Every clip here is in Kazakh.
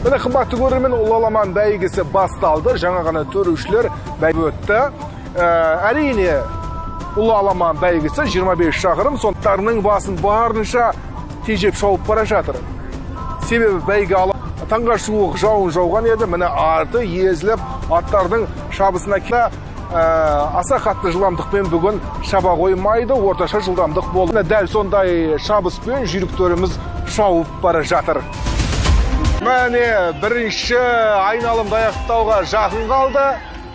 Mine kımmatlı görürmen Ulalaman bäygesi bastaldı. Жаңа gana törüşler bäygi ötdi. Әрине Ulalaman bäygesi 25 şahırım sonlarının basın barınша tejep şaup bara жатыр. Sebebi bäygi alıp tаңға суық жауын жауған еді. Міне арды езіліп аттардың шабысына аса қатты жылдамдықпен бүгін шаба қоймайды, орташа жылдамдық болды. Дәл сондай шабыспен жүйріктеріміз шауып бара жатыр. Міне бірінші айналымды аяқтауға жақын қалды.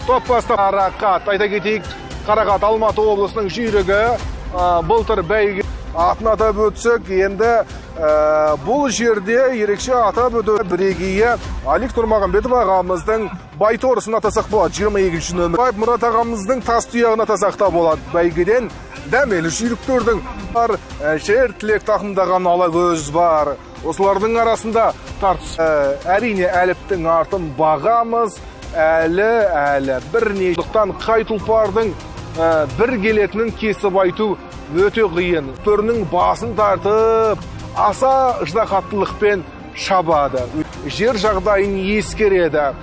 Топбасты Қарақат, айта кетейік, Қарақат Алматы облысының жүйрігі былтыр бәйге атын атап өтсек, енді бұл жерде ерекше атап өту бірегейі Алик Нұрмағамбетов ағамыздың Байторысын атасақ болады, 22-ші нөмір. Мұрат ағамыздың Тастұяғын атасақ та болады. Бәйгеден дәмелі жүйріктердің бар, жер тілек тақымдаған ала көз бар. Осылардың арасында тартыс. Әрине әліптің артын бағамыз, әлі бірнешіліктен қай тұлпардың бір келетінің кесіп айту өте қиын. Төрінің басын тартып, аса ждақаттылықпен шабады. Жер жағдайын ескереді.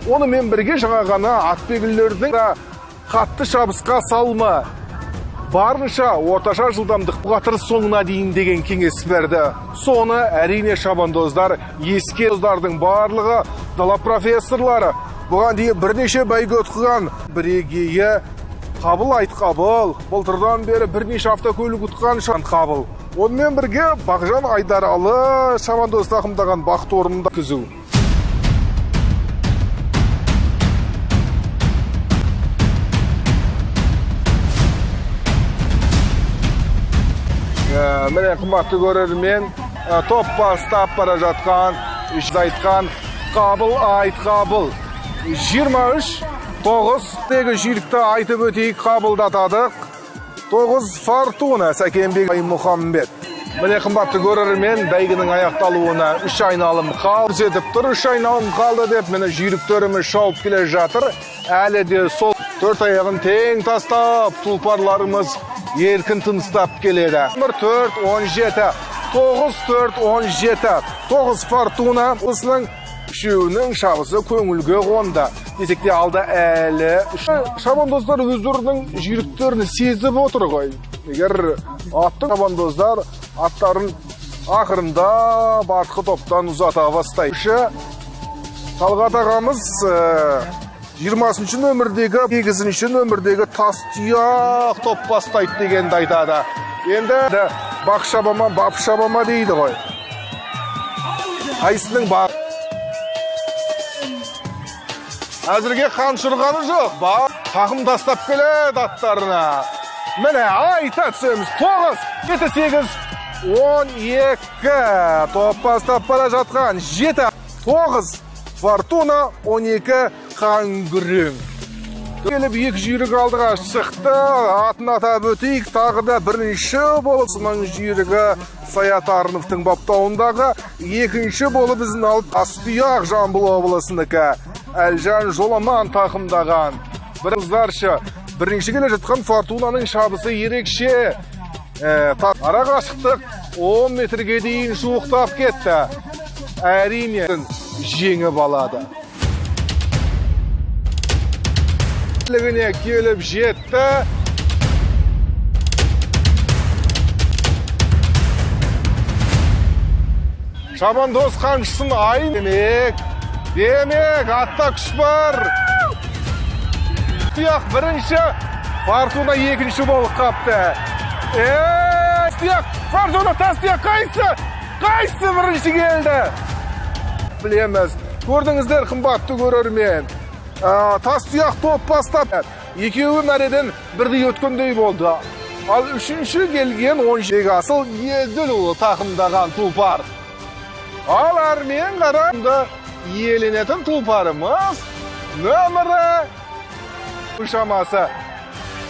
Онымен бірге жаңа ғана атбегілердің қатты шабысқа салма. Барынша орташа жылдамдық қатыр соңына дейін деген кеңес берді. Соны әрине шабандоздар ескердардың барлығы дала профессорлары. Бұған дейін бірнеше бәйге өткен бірегейі Қабыл Айтқабыл, былтырдан бері бірнеше автокөлік ұтқан Қабыл. Онымен бірге Бақжан Айдаралы шабандоз тақымдаған бақыт орнында күзу. Міне қымбатты көрермен, топ бастап бара жатқан, айтқан Қабыл Айтқабыл. 23-9 жүйрікті айтып өтейік, қабылдатадық. 9 Фортуна Сәкенбек Мұхаммед. Міне қымбатты көрермен, бәйгінің аяқталуына 3 айналым қалды. Жетіп тұр, 3 айналым қалды деп, міне жүйріктеріміз шауып келе жатыр. Әлі де сол 4 аяғын тең тастап, тұлпарларымыз еркін тыныстап келеді. 4-17, 9-4-17, 9 Фортуна. Осының үшеуінің шабысы көңілге қонды. Десекте алда әлі. Шабандоздар өздерінің жүйріктерін сезіп отыр ғой. Егер аттың шабандоздар аттарын ақырында бартқы топтан ұзата бастайды. Талғат ағамыз 20-ші нөмірдегі, 8-ші нөмірдегі Тастұяқ топ бастайды дегенді айтады. Енді бақ шабама, бап шабама дейді ғой. Қайсының бақ? Әзірге қаншырғаны жоқ, тақым тастап келеді аттарына. Міне айта түсеміз. 9, 7, 8, 12 топ бастап бара жатқан. 7, 9 Фортуна, 12 Қаңгүрең. Келіп екі жүйрік алдыға шықты. Атын атап өтейік, тағы да бірінші болып сының жүйрігі Саят Арыновтың баптауындағы, екінші болып біздің алып Тастұяқ Жамбыл облысынікі Әлжан Жоламан тақымдаған. Бірінші келе жатқан Фортунаның шабысы ерекше. Ара қашықтық 10 метрге дейін жуықтап кетті. Әрине жеңіп алады. Келіп жетті. Шабандоз қамшысын айын демек, атта күш бар. Тастұяқ бірінші, Фортуна екінші болып қапты. Тастұяқ, Фортуна, Тастұяқ қайсы бірінші келді? Білеміз, көрдіңіздер қымбатты көрермен. Тастұяқ топ бастап, екеуі мәреден бірдей өткендей болды. Ал үшінші келген 17 асыл Еділ тақымдаған тұлпар. Ал әрмен қарамды еленетін тұлпарымыз нөмірі шамасы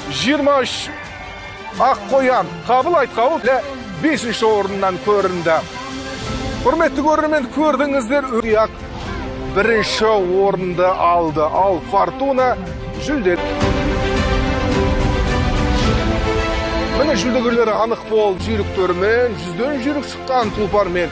23 Аққоян Қабыл Айтқабыл 5-ші орыннан көрінді. Құрметті көрермен, көрдіңіздер, Тастұяқ бірінші орынды алды. Ал Фортуна жүлде. Міне жүлдегерлері анық болды. Жүйріктермен, 100-ден жүйрік шыққан тұлпармен